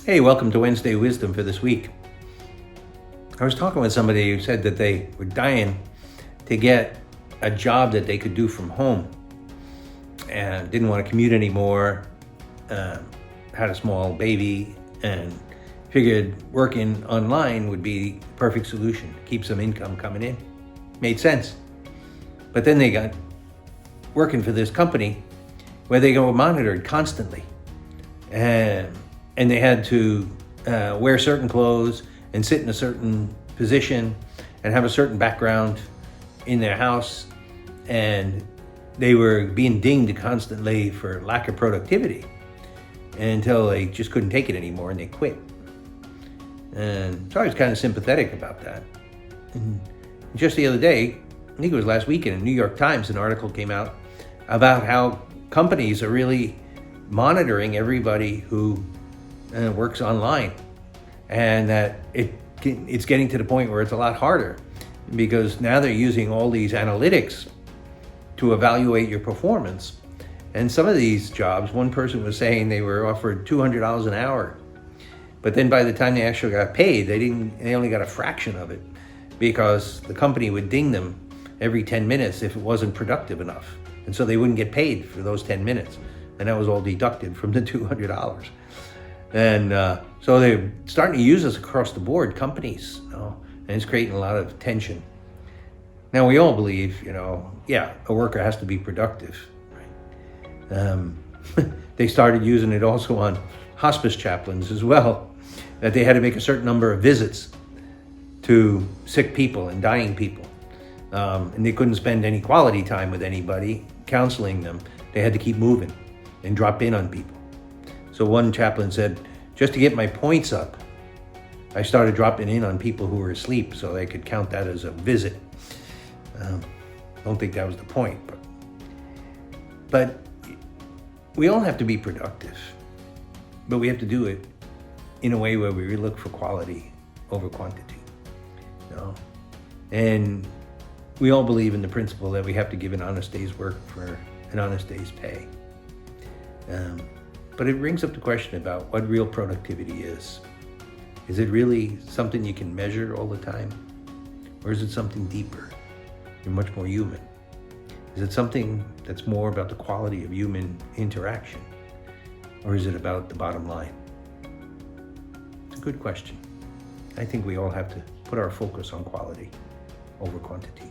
Hey, welcome to Wednesday Wisdom for this week. I was talking with somebody who said that they were dying to get a job that they could do from home and didn't want to commute anymore, had a small baby, and figured working online would be the perfect solution, keep some income coming in. Made sense. But then they got working for this company where they go monitored constantly. And they had to wear certain clothes and sit in a certain position and have a certain background in their house. And they were being dinged constantly for lack of productivity until they just couldn't take it anymore and they quit. And so I was kind of sympathetic about that. And just the other day, I think it was last week, in the New York Times, an article came out about how companies are really monitoring everybody who works online, and that it's getting to the point where it's a lot harder because now they're using all these analytics to evaluate your performance. And some of these jobs, one person was saying they were offered $200 an hour, but then by the time they actually got paid, they only got a fraction of it because the company would ding them every 10 minutes if it wasn't productive enough. And so they wouldn't get paid for those 10 minutes. And that was all deducted from the $200. And so they're starting to use this across the board, companies, and it's creating a lot of tension. Now, we all believe, a worker has to be productive, right? They started using it also on hospice chaplains as well, that they had to make a certain number of visits to sick people and dying people. And they couldn't spend any quality time with anybody counseling them. They had to keep moving and drop in on people. So one chaplain said, just to get my points up, I started dropping in on people who were asleep so they could count that as a visit. Don't think that was the point, but we all have to be productive, but we have to do it in a way where we really look for quality over quantity. And we all believe in the principle that we have to give an honest day's work for an honest day's pay. But it brings up the question about what real productivity is. Is it really something you can measure all the time? Or is it something deeper and much more human? Is it something that's more about the quality of human interaction? Or is it about the bottom line? It's a good question. I think we all have to put our focus on quality over quantity.